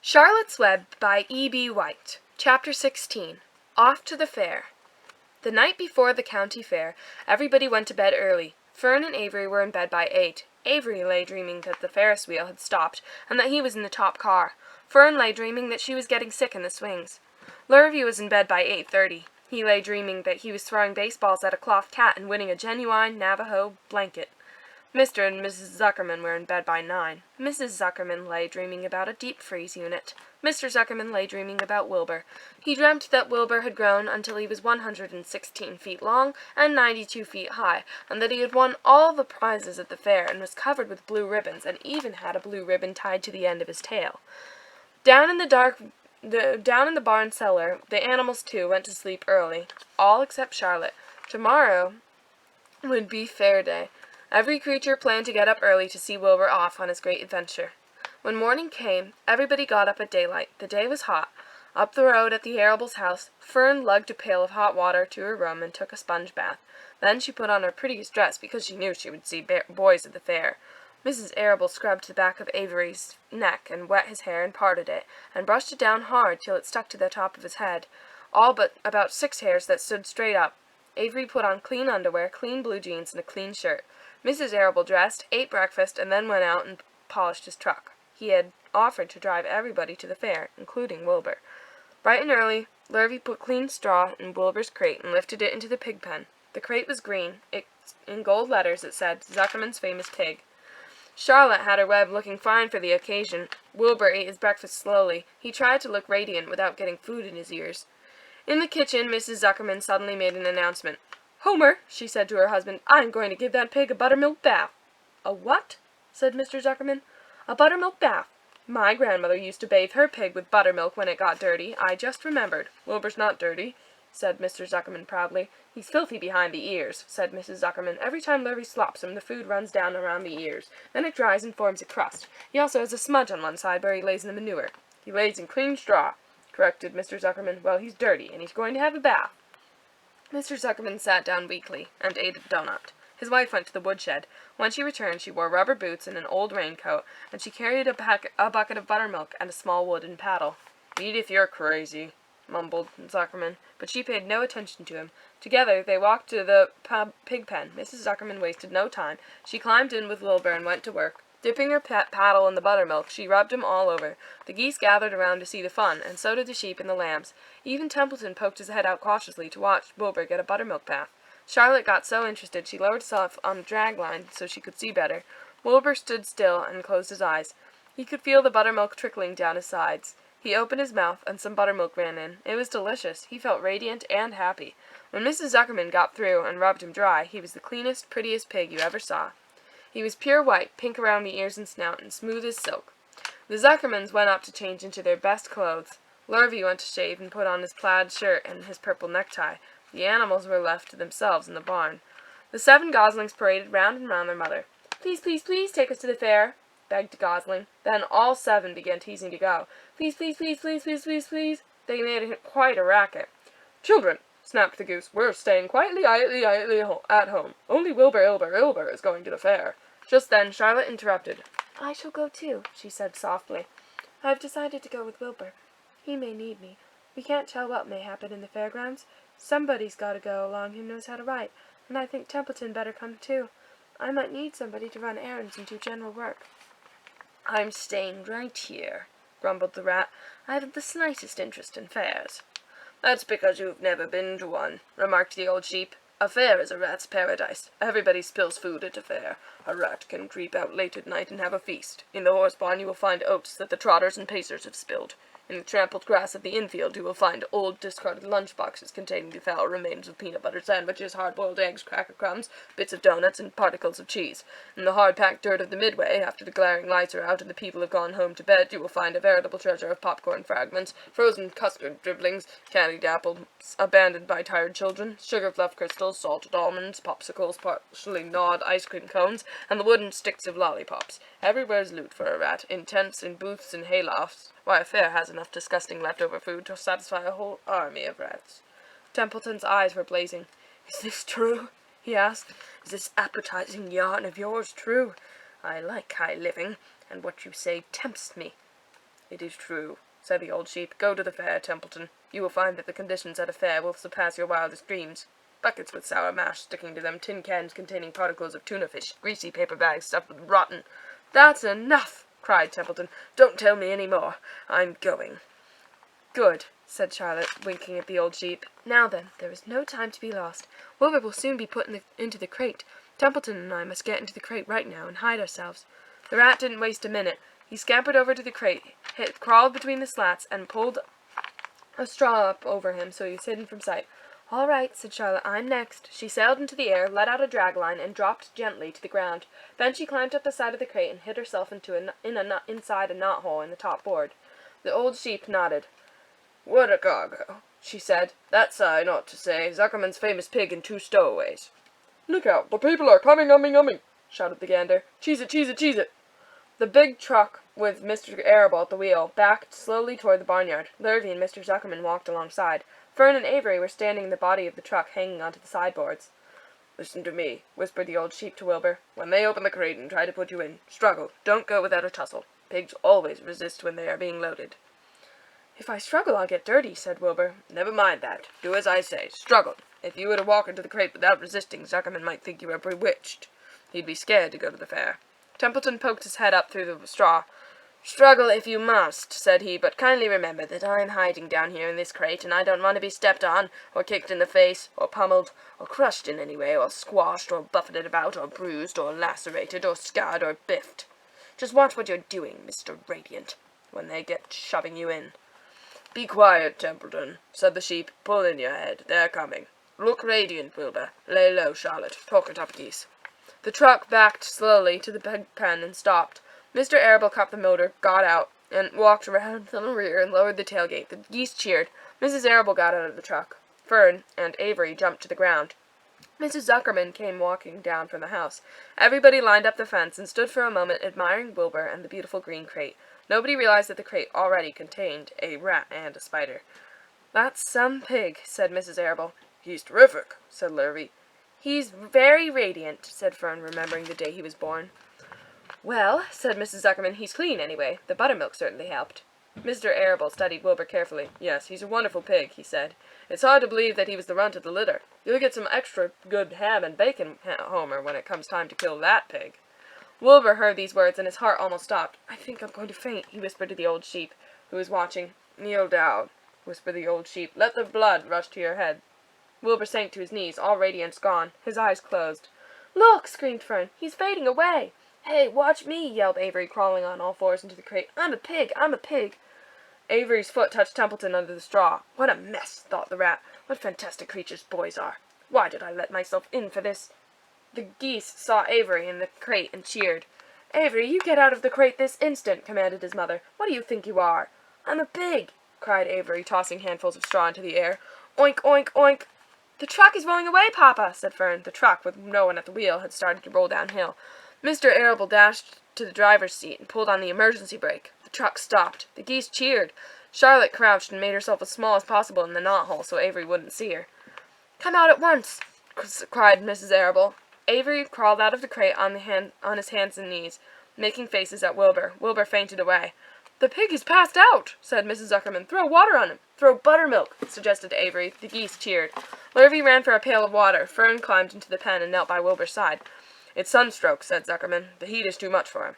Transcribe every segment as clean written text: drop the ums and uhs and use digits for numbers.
Charlotte's Web by E.B. White. Chapter 16. Off to the Fair. The night before the county fair, everybody went to bed early. Fern and Avery were in bed by 8. Avery lay dreaming that the Ferris wheel had stopped, and that he was in the top car. Fern lay dreaming that she was getting sick in the swings. Lurvy was in bed by 8:30. He lay dreaming that he was throwing baseballs at a cloth cat and winning a genuine Navajo blanket. Mr. and Mrs. Zuckerman were in bed by 9. Mrs. Zuckerman lay dreaming about a deep-freeze unit. Mr. Zuckerman lay dreaming about Wilbur. He dreamt that Wilbur had grown until he was 116 feet long and 92 feet high, and that he had won all the prizes at the fair and was covered with blue ribbons, and even had a blue ribbon tied to the end of his tail. Down in the barn cellar, the animals too went to sleep early, all except Charlotte. Tomorrow would be fair day. Every creature planned to get up early to see Wilbur off on his great adventure. When morning came, everybody got up at daylight. The day was hot. Up the road at the Arables' house, Fern lugged a pail of hot water to her room and took a sponge bath. Then she put on her prettiest dress because she knew she would see boys at the fair. Mrs. Arable scrubbed the back of Avery's neck and wet his hair and parted it, and brushed it down hard till it stuck to the top of his head, all but about 6 hairs that stood straight up. Avery put on clean underwear, clean blue jeans, and a clean shirt. Mrs. Arable dressed, ate breakfast, and then went out and polished his truck. He had offered to drive everybody to the fair, including Wilbur. Bright and early, Lurvy put clean straw in Wilbur's crate and lifted it into the pig pen. The crate was green. In gold letters it said, Zuckerman's Famous Pig. Charlotte had her web looking fine for the occasion. Wilbur ate his breakfast slowly. He tried to look radiant without getting food in his ears. In the kitchen, Mrs. Zuckerman suddenly made an announcement. "Homer," she said to her husband, "I am going to give that pig a buttermilk bath." "A what?" said Mr. Zuckerman. "A buttermilk bath. My grandmother used to bathe her pig with buttermilk when it got dirty. I just remembered." "Wilbur's not dirty," said Mr. Zuckerman proudly. "He's filthy behind the ears," said Mrs. Zuckerman. "Every time Lurvy slops him, the food runs down around the ears. Then it dries and forms a crust. He also has a smudge on one side where he lays in the manure." "He lays in clean straw," corrected Mr. Zuckerman. "Well, he's dirty, and he's going to have a bath." Mr. Zuckerman sat down weakly and ate a donut. His wife went to the woodshed. When she returned, she wore rubber boots and an old raincoat, and she carried a bucket of buttermilk and a small wooden paddle. "Edith, you're crazy," mumbled Zuckerman, but she paid no attention to him. Together they walked to the pig pen. Mrs. Zuckerman wasted no time. She climbed in with Wilbur and went to work. Dipping her paddle in the buttermilk, she rubbed him all over. The geese gathered around to see the fun, and so did the sheep and the lambs. Even Templeton poked his head out cautiously to watch Wilbur get a buttermilk bath. Charlotte got so interested she lowered herself on the drag line so she could see better. Wilbur stood still and closed his eyes. He could feel the buttermilk trickling down his sides. He opened his mouth, and some buttermilk ran in. It was delicious. He felt radiant and happy. When Mrs. Zuckerman got through and rubbed him dry, he was the cleanest, prettiest pig you ever saw. He was pure white, pink around the ears and snout, and smooth as silk. The Zuckermans went up to change into their best clothes. Lurvy went to shave and put on his plaid shirt and his purple necktie. The animals were left to themselves in the barn. The 7 goslings paraded round and round their mother. "Please, please, please take us to the fair," begged Gosling. Then all 7 began teasing to go. "Please, please, please, please, please, please, please." They made quite a racket. "Children," snapped the goose, "we're staying quietly at home. Only Wilbur is going to the fair." Just then Charlotte interrupted. "I shall go too," she said softly. "I've decided to go with Wilbur. He may need me. We can't tell what may happen in the fairgrounds. Somebody's got to go along who knows how to write, and I think Templeton better come too. I might need somebody to run errands and do general work." "I'm staying right here," grumbled the rat. "I haven't the slightest interest in fairs." "That's because you've never been to one," remarked the old sheep. "A fair is a rat's paradise. Everybody spills food at a fair. A rat can creep out late at night and have a feast. In the horse barn you will find oats that the trotters and pacers have spilled. In the trampled grass of the infield you will find old discarded lunch boxes containing the foul remains of peanut butter sandwiches, hard-boiled eggs, cracker crumbs, bits of donuts, and particles of cheese. In the hard-packed dirt of the midway, after the glaring lights are out and the people have gone home to bed, you will find a veritable treasure of popcorn fragments, frozen custard dribblings, candied apples abandoned by tired children, sugar-fluff crystals, salted almonds, popsicles, partially gnawed ice cream cones, and the wooden sticks of lollipops. Everywhere's loot for a rat, in tents, in booths, in haylofts. Why, a fair has enough disgusting leftover food to satisfy a whole army of rats." Templeton's eyes were blazing. "Is this true?" he asked. "Is this appetizing yarn of yours true? I like high living, and what you say tempts me." "It is true," said the old sheep. "Go to the fair, Templeton. You will find that the conditions at a fair will surpass your wildest dreams. Buckets with sour mash sticking to them, tin cans containing particles of tuna fish, greasy paper bags stuffed with rotten—" "That's enough!" cried Templeton. "Don't tell me any more. I'm going." "Good," said Charlotte, winking at the old sheep. "Now then, there is no time to be lost. Wilbur will soon be put into the crate. Templeton and I must get into the crate right now and hide ourselves." The rat didn't waste a minute. He scampered over to the crate, crawled between the slats, and pulled a straw up over him so he was hidden from sight. "All right," said Charlotte. "I'm next." She sailed into the air, let out a drag line, and dropped gently to the ground. Then she climbed up the side of the crate and hid herself inside a knot hole in the top board. The old sheep nodded. "What a cargo," she said. "That's, I ought to say, Zuckerman's famous pig and 2 stowaways." "Look out, the people are coming, umming," shouted the gander. "Cheese it, cheese it, cheese it." The big truck, with Mr. Arable at the wheel, backed slowly toward the barnyard. Lurvy and Mr. Zuckerman walked alongside. Fern and Avery were standing in the body of the truck, hanging onto the sideboards. "Listen to me," whispered the old sheep to Wilbur. "When they open the crate and try to put you in, struggle. Don't go without a tussle. Pigs always resist when they are being loaded." "If I struggle, I'll get dirty," said Wilbur. "Never mind that. Do as I say. Struggle. If you were to walk into the crate without resisting, Zuckerman might think you were bewitched. He'd be scared to go to the fair." Templeton poked his head up through the straw. "Struggle if you must," said he, "but kindly remember that I'm hiding down here in this crate, and I don't want to be stepped on, or kicked in the face, or pummeled, or crushed in any way, or squashed, or buffeted about, or bruised, or lacerated, or scarred, or biffed. Just watch what you're doing, Mr. Radiant, when they get shoving you in." "Be quiet, Templeton," said the sheep. "Pull in your head. They're coming. Look radiant, Wilbur. Lay low, Charlotte. Talk it up, geese." The truck backed slowly to the pig pen and stopped. Mr. Arable cut the motor, got out, and walked around to the rear and lowered the tailgate. The geese cheered. Mrs. Arable got out of the truck. Fern and Avery jumped to the ground. Mrs. Zuckerman came walking down from the house. Everybody lined up the fence and stood for a moment admiring Wilbur and the beautiful green crate. Nobody realized that the crate already contained a rat and a spider. "That's some pig," said Mrs. Arable. "He's terrific," said Lurvy. "He's very radiant," said Fern, remembering the day he was born. "Well," said Mrs. Zuckerman, "he's clean, anyway. The buttermilk certainly helped." Mr. Arable studied Wilbur carefully. "Yes, he's a wonderful pig," he said. "It's hard to believe that he was the runt of the litter. You'll get some extra good ham and bacon, Homer, when it comes time to kill that pig." Wilbur heard these words, and his heart almost stopped. "I think I'm going to faint," he whispered to the old sheep, who was watching. "Kneel down," whispered the old sheep. "Let the blood rush to your head." Wilbur sank to his knees, all radiance gone. His eyes closed. "Look!" screamed Fern. "He's fading away!" "Hey, watch me!" yelled Avery, crawling on all fours into the crate. "I'm a pig! I'm a pig!" Avery's foot touched Templeton under the straw. "What a mess!" thought the rat. "What fantastic creatures boys are! Why did I let myself in for this?" The geese saw Avery in the crate and cheered. "Avery, you get out of the crate this instant!" commanded his mother. "What do you think you are?" "I'm a pig!" cried Avery, tossing handfuls of straw into the air. "Oink, oink, oink!" "The truck is rolling away, Papa," said Fern. The truck, with no one at the wheel, had started to roll downhill. Mr. Arable dashed to the driver's seat and pulled on the emergency brake. The truck stopped. The geese cheered. Charlotte crouched and made herself as small as possible in the knothole so Avery wouldn't see her. "Come out at once!" cried Mrs. Arable. Avery crawled out of the crate on his hands and knees, making faces at Wilbur. Wilbur fainted away. "The pig is passed out," said Mrs. Zuckerman. "Throw water on him." "Throw buttermilk," suggested Avery. The geese cheered. Lurvy ran for a pail of water. Fern climbed into the pen and knelt by Wilbur's side. "It's sunstroke," said Zuckerman. "The heat is too much for him."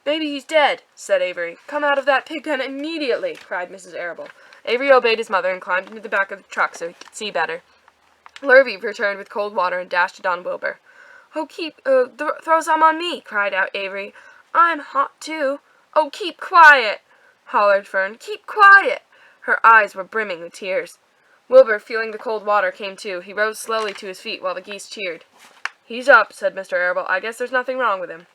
"Maybe he's dead," said Avery. "Come out of that pig pen immediately," cried Mrs. Arable. Avery obeyed his mother and climbed into the back of the truck so he could see better. Lurvy returned with cold water and dashed it on Wilbur. "Oh, throw some on me," cried out Avery. "I'm hot, too." "Oh, keep quiet," hollered Fern. "Keep quiet." Her eyes were brimming with tears. Wilbur, feeling the cold water, came to. He rose slowly to his feet while the geese cheered. "He's up," said Mr. Arable. "I guess there's nothing wrong with him."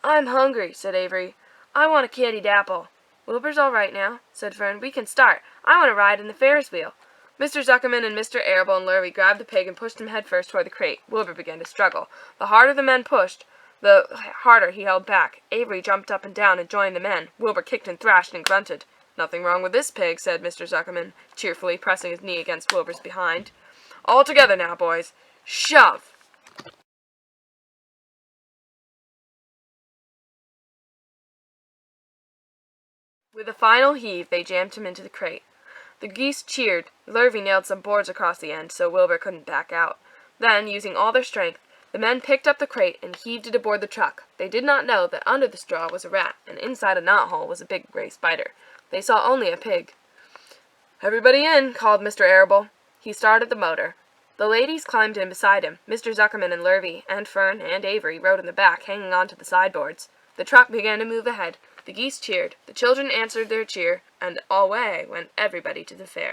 "I'm hungry," said Avery. "I want a candied apple." "Wilbur's all right now," said Fern. "We can start. I want to ride in the Ferris wheel." Mr. Zuckerman and Mr. Arable and Lurvy grabbed the pig and pushed him headfirst toward the crate. Wilbur began to struggle. The harder the men pushed, the harder he held back. Avery jumped up and down and joined the men. Wilbur kicked and thrashed and grunted. "Nothing wrong with this pig," said Mr. Zuckerman, cheerfully, pressing his knee against Wilbur's behind. "All together now, boys. Shove!" With a final heave, they jammed him into the crate. The geese cheered. Lurvy nailed some boards across the end so Wilbur couldn't back out. Then, using all their strength, the men picked up the crate and heaved it aboard the truck. They did not know that under the straw was a rat, and inside a knothole was a big gray spider. They saw only a pig. "Everybody in," called Mr. Arable. He started the motor. The ladies climbed in beside him. Mr. Zuckerman and Lurvy and Fern and Avery rode in the back, hanging on to the sideboards. The truck began to move ahead. The geese cheered. The children answered their cheer, and away went everybody to the fair.